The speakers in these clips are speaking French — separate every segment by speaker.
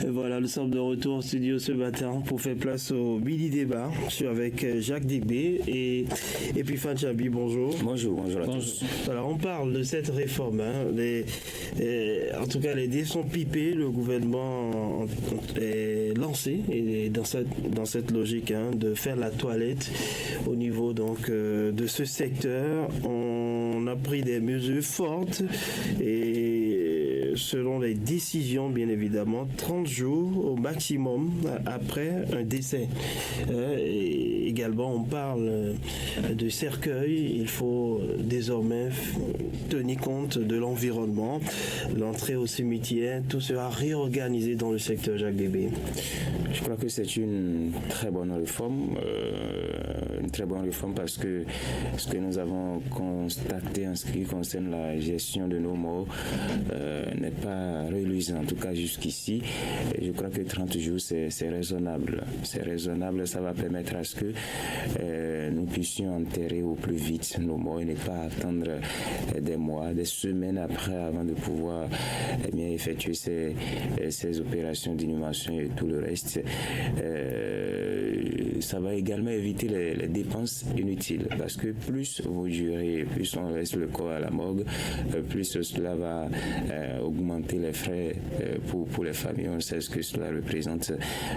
Speaker 1: Et voilà, nous sommes de retour au studio ce matin pour faire place au mini débat avec Jacques Débé et puis Fanchabi. Bonjour.
Speaker 2: Bonjour à tous.
Speaker 1: Alors on parle de cette réforme. En tout cas, les dés sont pipés. Le gouvernement est lancé et dans cette logique de faire la toilette au niveau donc de ce secteur. On a pris des mesures fortes et selon les décisions, bien évidemment, 30 jours au maximum après un décès. Et également, on parle de cercueil. Il faut désormais tenir compte de l'environnement, l'entrée au cimetière, tout sera réorganisé dans le secteur Jacques Débé.
Speaker 2: Je crois que c'est une très bonne réforme, parce que ce que nous avons constaté en ce qui concerne la gestion de nos morts n'est pas reluisant, en tout cas jusqu'ici. Et je crois que 30 jours, c'est raisonnable. C'est raisonnable, ça va permettre à ce que nous puissions enterrer au plus vite nos morts et ne pas attendre des mois, des semaines après avant de pouvoir effectuer ces opérations d'inhumation et tout le reste. Ça va également éviter les dépenses inutiles parce que plus vous durez, plus on laisse le corps à la morgue, plus cela va augmenter les frais pour les familles. On sait ce que cela représente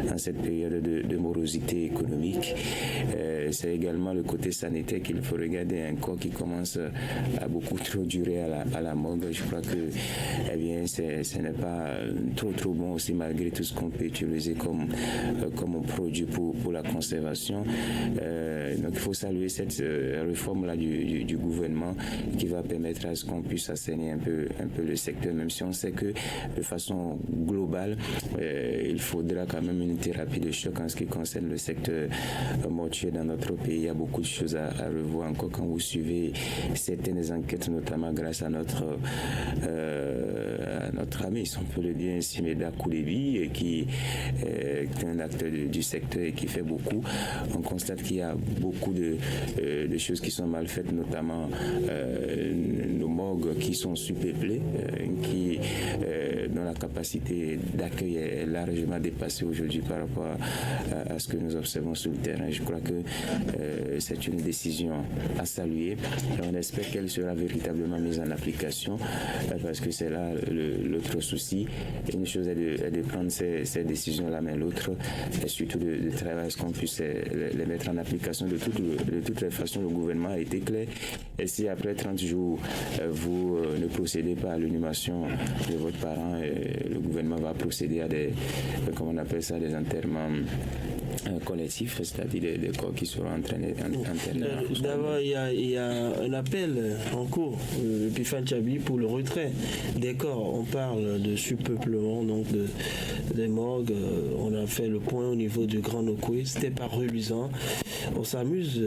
Speaker 2: dans cette période de morosité économique. C'est également le côté sanitaire qu'il faut regarder. Un corps qui commence à beaucoup trop durer à la morgue, je crois que ce n'est pas trop bon aussi malgré tout ce qu'on peut utiliser comme produit pour la conservation. Donc il faut saluer cette réforme-là du gouvernement qui va permettre à ce qu'on puisse assainir un peu le secteur, même si on sait que de façon globale, il faudra quand même une thérapie de choc en ce qui concerne le secteur mortuaire dans notre pays. Il y a beaucoup de choses à revoir encore quand vous suivez certaines enquêtes, notamment grâce à notre ami, si on peut le dire ainsi, Meda Koulebi, qui est un acteur du secteur et qui fait beaucoup. On constate qu'il y a beaucoup de choses qui sont mal faites, notamment nos morgues qui sont surpeuplées, dont la capacité d'accueil est largement dépassée aujourd'hui par rapport à ce que nous observons sur le terrain. Je crois que c'est une décision à saluer et on espère qu'elle sera véritablement mise en application parce que c'est là l'autre souci. Une chose est de prendre ces décisions-là, mais l'autre est surtout de travailler à ce qu'on puisse les mettre en application de toutes les façons. Le gouvernement a été clair. Et si après 30 jours, vous ne procédez pas à l'inhumation de votre parent, le gouvernement va procéder à des enterrements collectifs, c'est-à-dire des corps qui seront entraînés.
Speaker 1: D'abord, il y a un appel en cours, puis Fanchabi, pour le retrait des corps. On parle de surpeuplement, donc des morgues. On a fait le point au niveau du Grand Nokoué. C'était pas reluisant. On s'amuse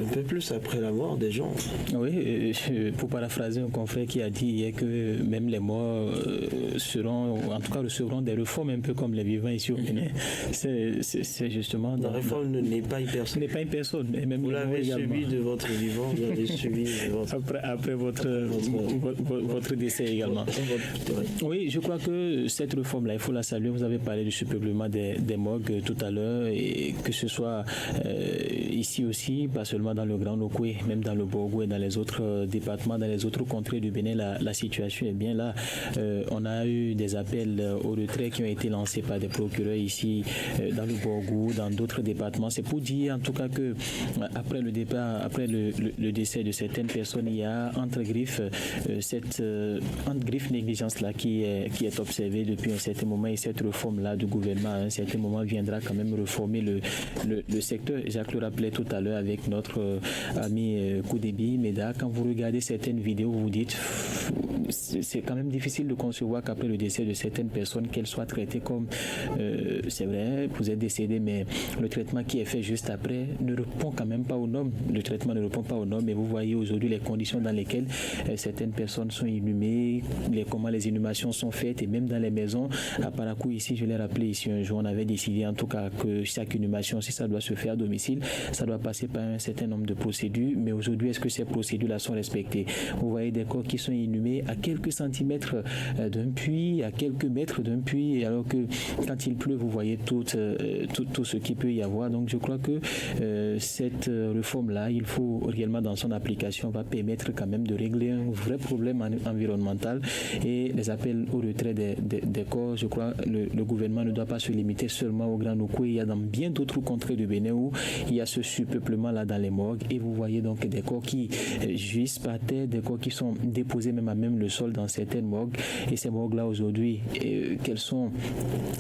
Speaker 1: un peu plus après la mort des gens.
Speaker 3: Oui, pour paraphraser un confrère qui a dit hier que même les morts recevront des réformes un peu comme les vivants ici au Bénin. C'est justement...
Speaker 1: La réforme n'est pas une personne.
Speaker 3: N'est pas une personne. Et même
Speaker 1: vous l'avez subi de votre vivant, vous l'avez subi de votre...
Speaker 3: Après votre décès également. Oui, je crois que cette réforme-là, il faut la saluer. Vous avez parlé du surpeuplement des morgues tout à l'heure, et que ce soit ici aussi, pas seulement dans le Grand Nokoué, même dans le Borgou et dans les autres départements, dans les autres contrées du Bénin, la situation est bien là. On a eu des appels au retrait qui ont été lancés par des procureurs ici dans le Borgou, dans d'autres départements. C'est pour dire en tout cas que après le décès de certaines personnes, il y a entre griffes cette négligence là qui est observée depuis un certain moment, et cette réforme là du gouvernement à un certain moment viendra quand même réformer le secteur. Jacques le rappelait tout à l'heure avec notre ami Koudebi Meda. Quand vous regardez certaines vidéos, vous vous dites c'est quand même difficile de concevoir qu'après le décès de certaines personnes, qu'elles soient traitées comme c'est vrai, vous êtes décédé, mais mais le traitement qui est fait juste après ne répond quand même pas aux normes. Le traitement ne répond pas aux normes, et vous voyez aujourd'hui les conditions dans lesquelles certaines personnes sont inhumées, comment les inhumations sont faites, et même dans les maisons. À Parakou, ici, je l'ai rappelé ici un jour, on avait décidé en tout cas que chaque inhumation, si ça doit se faire à domicile, ça doit passer par un certain nombre de procédures, mais aujourd'hui, est-ce que ces procédures-là sont respectées? Vous voyez des corps qui sont inhumés à quelques centimètres d'un puits, à quelques mètres d'un puits, alors que quand il pleut, vous voyez tout ce qu'il peut y avoir. Donc je crois que cette réforme-là, il faut réellement dans son application, va permettre quand même de régler un vrai problème environnemental, et les appels au retrait des corps, je crois le gouvernement ne doit pas se limiter seulement au Grand Nokoué. Il y a dans bien d'autres contrées de Bénin où il y a ce surpeuplement là dans les morgues, et vous voyez donc des corps qui jouissent par terre, des corps qui sont déposés même à même le sol dans certaines morgues. Et ces morgues là aujourd'hui, quels sont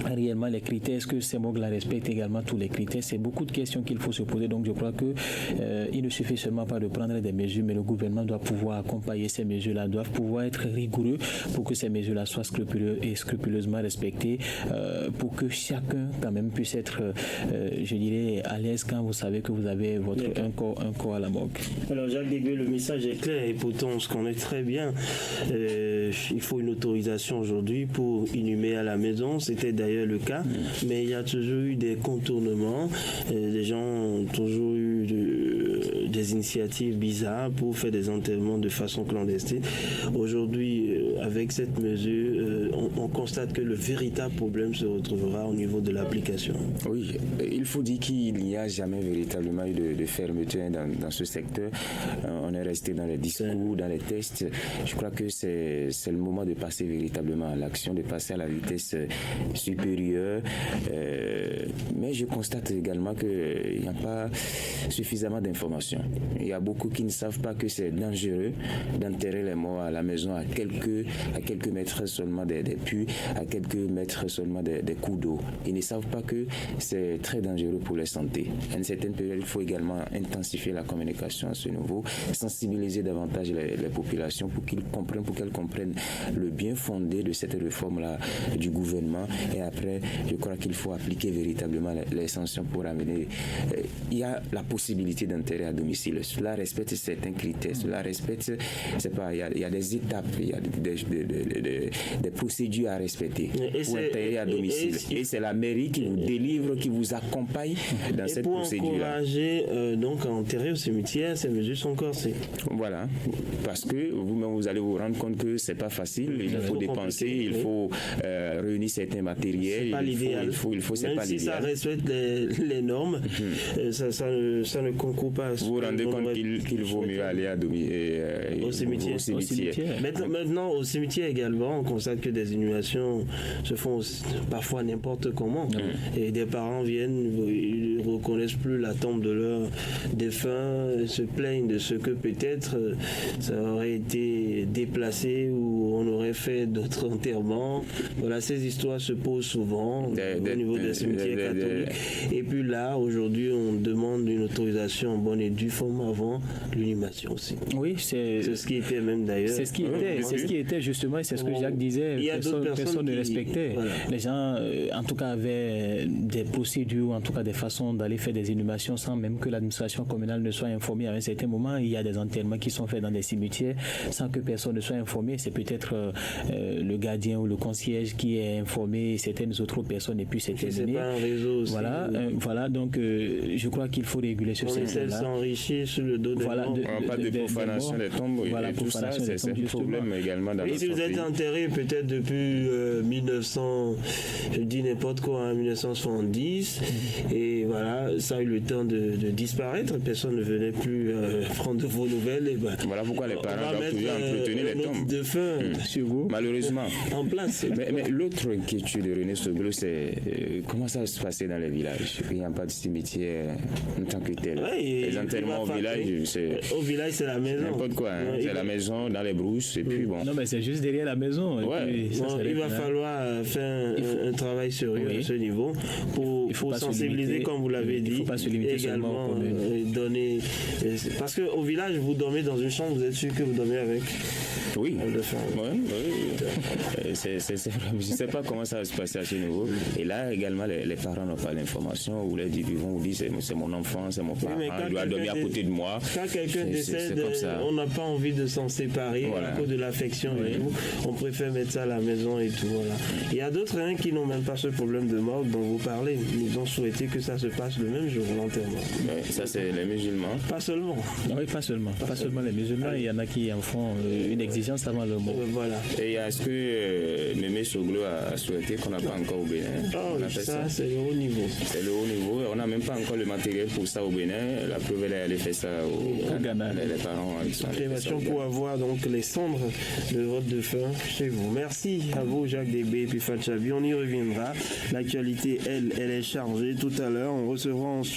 Speaker 3: réellement les critères? Est-ce que ces morgues là respectent également tous les critères? C'est beaucoup de questions qu'il faut se poser. Donc je crois que il ne suffit seulement pas de prendre des mesures, mais le gouvernement doit pouvoir accompagner ces mesures-là, doivent pouvoir être rigoureux pour que ces mesures-là soient scrupuleusement respectées, pour que chacun quand même puisse être, je dirais, à l'aise quand vous savez que vous avez un corps à la morgue.
Speaker 1: Alors Jacques Degueux, le message est clair, et pourtant on se connaît très bien. Il faut une autorisation aujourd'hui pour inhumer à la maison, c'était d'ailleurs le cas, mais il y a toujours eu des contournements, les gens ont toujours eu des initiatives bizarres pour faire des enterrements de façon clandestine. Aujourd'hui, avec cette mesure, on constate que le véritable problème se retrouvera au niveau de l'application.
Speaker 2: Oui, il faut dire qu'il n'y a jamais véritablement eu de fermeture dans ce secteur. On est resté dans les discours, dans les tests. Je crois que c'est le moment de passer véritablement à l'action, de passer à la vitesse supérieure. Mais je constate également qu'il n'y a pas suffisamment d'informations. Il y a beaucoup qui ne savent pas que c'est dangereux d'enterrer les morts à la maison à quelques mètres seulement des puits, à quelques mètres seulement des cours d'eau. Ils ne savent pas que c'est très dangereux pour leur santé. À une certaine période, il faut également intensifier la communication à ce niveau, sensibiliser davantage les populations pour qu'elles comprennent le bien fondé de cette réforme-là du gouvernement. Et après, je crois qu'il faut appliquer véritablement les sanctions pour amener. Il y a la possibilité d'enterrer à domicile. Cela respecte certains critères. Cela respecte, il y a des étapes, il y a des procédures à respecter pour enterrer à domicile. Et c'est la mairie qui vous délivre, qui vous accompagne dans cette procédure.
Speaker 1: Pour encourager donc à enterrer au cimetière, ces mesures sont corsées.
Speaker 2: Voilà, parce que vous-même vous allez vous rendre compte que c'est pas facile. Il faut dépenser, il faut réunir certains matériels.
Speaker 1: C'est pas l'idéal.
Speaker 2: Il faut
Speaker 1: même si ça respecte les normes, ça ne concourt pas.
Speaker 2: Vous vous rendez compte qu'il vaut mieux aller
Speaker 1: au cimetière. Maintenant, au cimetière également, on constate que des inhumations se font parfois n'importe comment. Et des parents viennent, ils ne reconnaissent plus la tombe de leur défunt, se plaignent de ce que peut-être ça aurait été déplacé ou on aurait fait d'autres enterrements. Voilà, ces histoires se posent souvent au niveau des cimetières catholiques. Et puis là, aujourd'hui, on demande une autorisation en bonne et due forme avant l'inhumation aussi.
Speaker 3: Oui, c'est
Speaker 1: ce qui était même d'ailleurs.
Speaker 3: C'est ce qui était justement, et c'est ce que Jacques disait. Personne ne respectait. Voilà. Les gens, en tout cas, avaient des procédures, en tout cas des façons d'aller faire des inhumations sans même que l'administration communale ne soit informée. À un certain moment, il y a des enterrements qui sont faits dans des cimetières sans que personne ne soit informé. C'est peut-être le gardien ou le concierge qui est informé, certaines autres personnes, et puis c'est terminé.
Speaker 1: C'est pas un réseau aussi.
Speaker 3: Voilà, donc je crois qu'il faut réguler ce secteur-là.
Speaker 1: On s'enrichir sur le dos des morts.
Speaker 2: Pas de profanation des tombes. Voilà, tout ça, c'est un problème également dans notre pays.
Speaker 1: Si vous êtes enterré peut-être depuis 1900, je dis n'importe quoi, 1970, et voilà, ça a eu le temps de disparaître, personne ne venait plus prendre de vos nouvelles. Et
Speaker 2: voilà pourquoi les parents doivent toujours entretenir les tombes.
Speaker 1: De fin
Speaker 2: sur vous. Malheureusement.
Speaker 1: En place.
Speaker 2: Mais l'autre inquiétude de René Sobelo, c'est comment ça va se passer dans les villages. Il n'y a pas de cimetière en tant que tel. Les enterrements au village,
Speaker 1: au village, c'est la maison.
Speaker 2: N'importe quoi. C'est la maison, dans les brousses, et puis bon.
Speaker 3: Non, mais c'est juste derrière la maison.
Speaker 1: Il va falloir faire un travail sérieux à ce niveau pour sensibiliser, comme vous l'avez dit.
Speaker 3: Il ne faut pas se limiter
Speaker 1: également donner. Parce qu'au village, vous dormez dans une chambre, vous êtes sûr que vous dormez avec.
Speaker 2: Oui. Je ne sais pas comment ça va se passer à ce niveau. Et là, également, les parents n'ont pas l'information, ou ils vont vous dire c'est mon enfant, c'est mon parent, il doit dormir à côté de moi.
Speaker 1: Quand quelqu'un décède, on n'a pas envie de s'en séparer à cause de l'affection et tout. On préfère mettre ça à la maison et tout. Voilà. Il y a d'autres qui n'ont même pas ce problème de morgue dont vous parlez. Ils ont souhaité que ça se passe le même jour, l'enterrement.
Speaker 2: Ça, c'est les musulmans.
Speaker 1: Pas seulement.
Speaker 3: Oui, pas seulement. Pas seulement les musulmans. Il y en a qui en font une exigence avant le mot.
Speaker 1: Voilà.
Speaker 2: Et est-ce que Mémé Soglo a souhaité qu'on n'a pas encore au Bénin?
Speaker 1: Ça, c'est le haut niveau.
Speaker 2: C'est le haut niveau. On n'a même pas encore le matériel pour ça au Bénin. La preuve, elle est allée faire ça au Ghana. Les parents, ils sont allés faire ça.
Speaker 1: Pour avoir donc les cendres de votre défunt chez vous. Merci à vous, Jacques Débé et puis Fatchabi. On y reviendra. L'actualité, elle est chargée tout à l'heure. On recevra ensuite